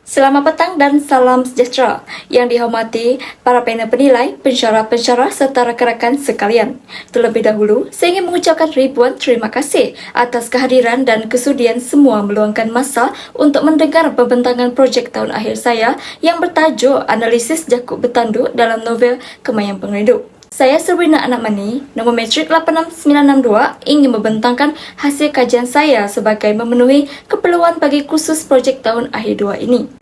Selamat petang dan salam sejahtera yang dihormati para panel penilai, pensyarah-pensyarah serta rakan-rakan sekalian. Terlebih dahulu, saya ingin mengucapkan ribuan terima kasih atas kehadiran dan kesudian semua meluangkan masa untuk mendengar pembentangan projek tahun akhir saya yang bertajuk Analisis Jakub Bertanduk dalam novel Kemayang Pengrindu. Saya Serwina Anakmani, nombor matrik 86962, ingin membentangkan hasil kajian saya sebagai memenuhi keperluan bagi kursus projek tahun akhir 2 ini.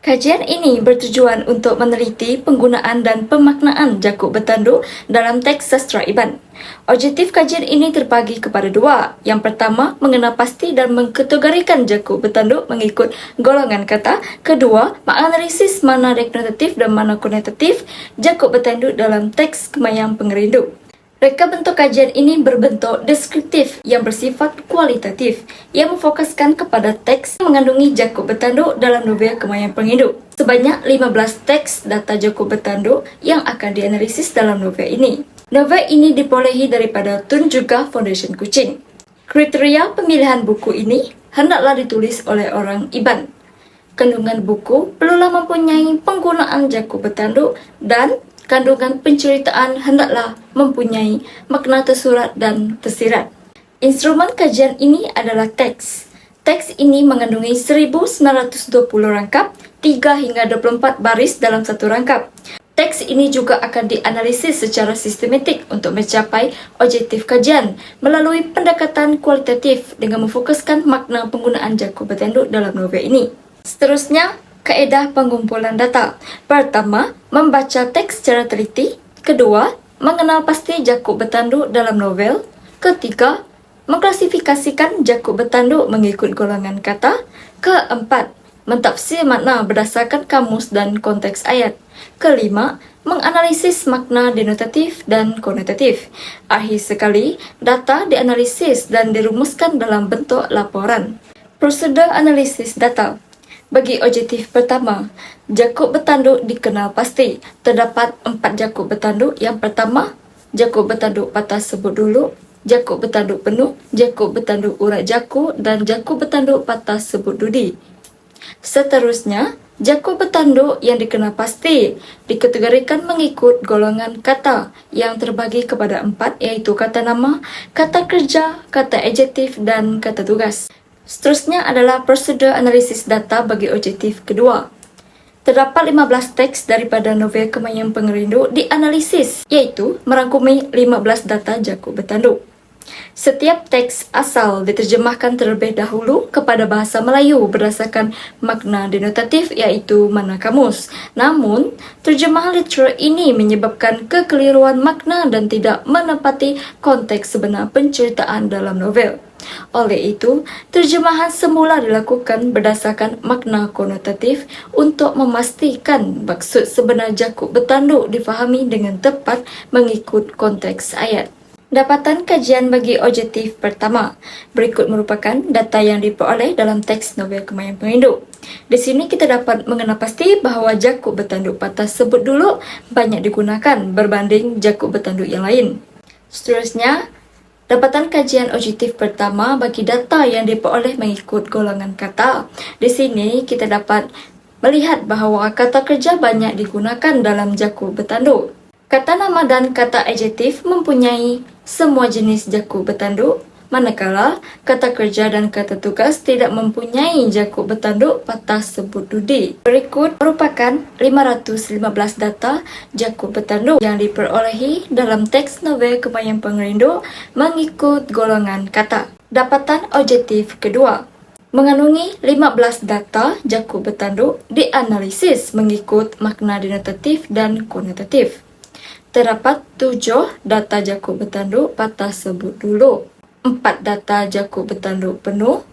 Kajian ini bertujuan untuk meneliti penggunaan dan pemaknaan Jakub Bertanduk dalam teks sastra Iban. Objektif kajian ini terbagi kepada dua. Yang pertama, mengenal pasti dan mengkategorikan Jakub Bertanduk mengikut golongan kata. Kedua, menganalisis mana denotatif dan mana konotatif Jakub Bertanduk dalam teks Kemayang Pengrindu. Reka bentuk kajian ini berbentuk deskriptif yang bersifat kualitatif yang memfokuskan kepada teks yang mengandungi Jakub Bertanduk dalam novel Kemayang Pengrindu. Sebanyak 15 teks data Jakub Bertanduk yang akan dianalisis dalam novel ini. Novel ini diperolehi daripada Tun Juga Foundation Kuching. Kriteria pemilihan buku ini hendaklah ditulis oleh orang Iban. Kandungan buku perlulah mempunyai penggunaan Jakub Bertanduk dan kandungan penceritaan hendaklah mempunyai makna tersurat dan tersirat. Instrumen kajian ini adalah teks. Teks ini mengandungi 1920 rangkap, 3 hingga 24 baris dalam satu rangkap. Teks ini juga akan dianalisis secara sistematik untuk mencapai objektif kajian melalui pendekatan kualitatif dengan memfokuskan makna penggunaan Jakub Bertanduk dalam novel ini. Seterusnya, kaedah pengumpulan data. Pertama, membaca teks secara teliti. Kedua, mengenal pasti Jakub Bertanduk dalam novel. Ketiga, mengklasifikasikan Jakub Bertanduk mengikut golongan kata. Keempat, mentafsir makna berdasarkan kamus dan konteks ayat. Kelima, menganalisis makna denotatif dan konotatif. Akhir sekali, data dianalisis dan dirumuskan dalam bentuk laporan. Prosedur analisis data. Bagi objektif pertama, Jakub Bertanduk dikenal pasti. Terdapat 4 Jakub Bertanduk. Yang pertama, Jakub Bertanduk patah sebut dulu, Jakub Bertanduk penuh, Jakub Bertanduk urat jaku dan Jakub Bertanduk patah sebut dudi. Seterusnya, Jakub Bertanduk yang dikenal pasti dikategorikan mengikut golongan kata yang terbagi kepada 4, iaitu kata nama, kata kerja, kata adjektif dan kata tugas. Seterusnya adalah prosedur analisis data bagi objektif kedua. Terdapat 15 teks daripada novel Kemayang Pengrindu dianalisis, iaitu merangkumi 15 data Jakub Bertanduk. Setiap teks asal diterjemahkan terlebih dahulu kepada bahasa Melayu berdasarkan makna denotatif, iaitu makna kamus. Namun, terjemahan literal ini menyebabkan kekeliruan makna dan tidak menepati konteks sebenar penceritaan dalam novel. Oleh itu, terjemahan semula dilakukan berdasarkan makna konotatif untuk memastikan maksud sebenar Jakub Bertanduk difahami dengan tepat mengikut konteks ayat. Dapatan kajian bagi objektif pertama. Berikut merupakan data yang diperoleh dalam teks novel Kemayang Pengrindu. Di sini kita dapat mengenal pasti bahawa Jakub Bertanduk patah sebut dulu banyak digunakan berbanding Jakub Bertanduk yang lain. Seterusnya, dapatan kajian objektif pertama bagi data yang diperoleh mengikut golongan kata. Di sini kita dapat melihat bahawa kata kerja banyak digunakan dalam Jakub Bertanduk. Kata nama dan kata adjektif mempunyai semua jenis Jakub Bertanduk, manakala kata kerja dan kata tugas tidak mempunyai Jakub Bertanduk patah sebut dudi. Berikut merupakan 515 data Jakub Bertanduk yang diperolehi dalam teks novel Kemayang Pengrindu mengikut golongan kata. Dapatan objektif kedua. Mengandungi 15 data Jakub Bertanduk dianalisis mengikut makna denotatif dan konotatif. Terdapat 7 data Jakub Bertanduk patah sebut dulu, 4 data Jakub Bertanduk penuh,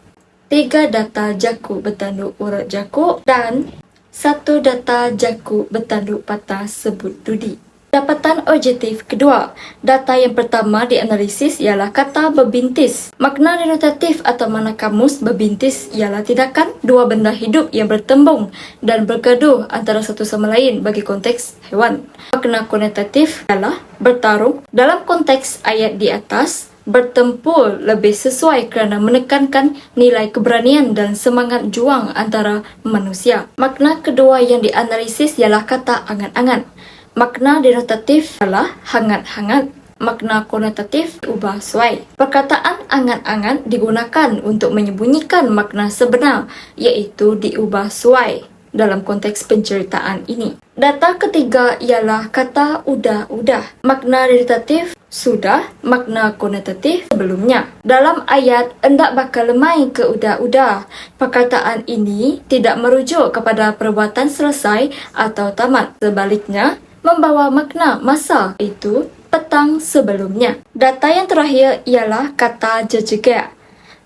3 data Jakub Bertanduk urat jaku dan 1 data Jakub Bertanduk patah sebut dudi. Dapatan objektif kedua. Data yang pertama dianalisis ialah kata berbintis. Makna denotatif atau makna kamus berbintis ialah tindakan dua benda hidup yang bertembung dan bergaduh antara satu sama lain bagi konteks haiwan. Makna konotatif ialah bertarung. Dalam konteks ayat di atas, bertempur lebih sesuai kerana menekankan nilai keberanian dan semangat juang antara manusia. Makna kedua yang dianalisis ialah kata angan-angan. Makna denotatif adalah hangat-hangat. Makna konotatif ubah suai. Perkataan angan-angan digunakan untuk menyembunyikan makna sebenar, iaitu diubah suai dalam konteks penceritaan ini. Data ketiga ialah kata udah-udah. Makna denotatif sudah, makna konotatif sebelumnya. Dalam ayat hendak bakal lemai ke udah-udah, perkataan ini tidak merujuk kepada perbuatan selesai atau tamat. Sebaliknya, membawa makna masa, itu petang sebelumnya. Data yang terakhir ialah kata jejegak.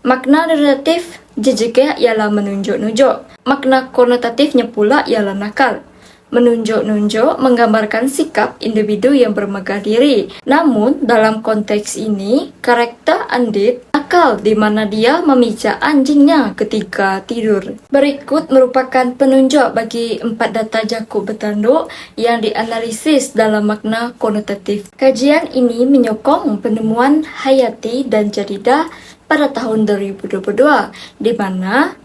Makna denotatif jejegak ialah menunjuk-nunjuk. Makna konotatifnya pula ialah nakal. Menunjuk-nunjuk menggambarkan sikap individu yang bermegah diri. Namun, dalam konteks ini, karakter Andit nakal di mana dia memijak anjingnya ketika tidur. Berikut merupakan penunjuk bagi 4 data jakub bertanduk yang dianalisis dalam makna konotatif. Kajian ini menyokong penemuan Hayati dan Jadidah pada tahun 2022, di mana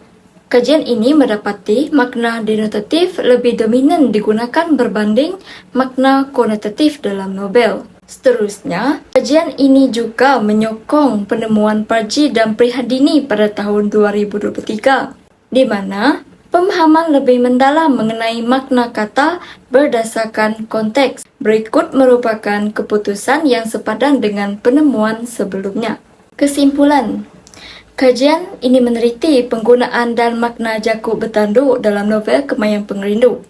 kajian ini mendapati makna denotatif lebih dominan digunakan berbanding makna konotatif dalam novel. Seterusnya, kajian ini juga menyokong penemuan Parji dan Prihadini pada tahun 2023, di mana pemahaman lebih mendalam mengenai makna kata berdasarkan konteks. Berikut merupakan keputusan yang sepadan dengan penemuan sebelumnya. Kesimpulan, kajian ini meneliti penggunaan dan makna jakub bertanduk dalam novel Kemayang Pengerindu.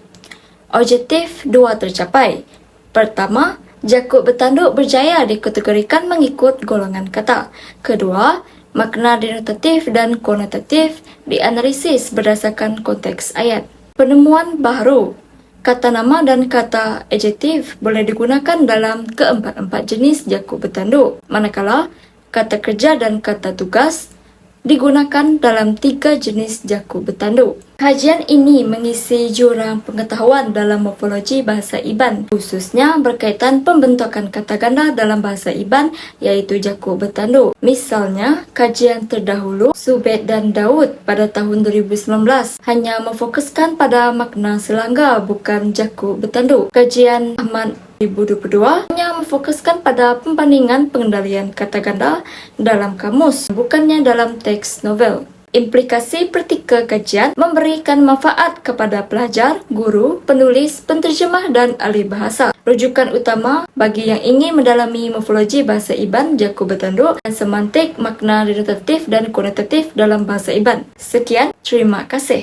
Objektif 2 tercapai. Pertama, jakub bertanduk berjaya dikategorikan mengikut golongan kata. Kedua, makna denotatif dan konotatif dianalisis berdasarkan konteks ayat. Penemuan baru, kata nama dan kata adjektif boleh digunakan dalam keempat-empat jenis jakub bertanduk, manakala kata kerja dan kata tugas digunakan dalam 3 jenis jakub bertanduk. Kajian ini mengisi jurang pengetahuan dalam morfologi bahasa Iban, khususnya berkaitan pembentukan kata ganda dalam bahasa Iban, iaitu jakub bertanduk. Misalnya, kajian terdahulu Subed dan Daud pada tahun 2019 hanya memfokuskan pada makna selangga, bukan jakub bertanduk. Kajian Ahmad 2022 hanya memfokuskan pada pembandingan pengendalian kata ganda dalam kamus, bukannya dalam teks novel. Implikasi praktikal kajian memberikan manfaat kepada pelajar, guru, penulis, penterjemah dan ahli bahasa. Rujukan utama bagi yang ingin mendalami morfologi bahasa Iban, jakub bertanduk, dan semantik makna denotatif dan konotatif dalam bahasa Iban. Sekian, terima kasih.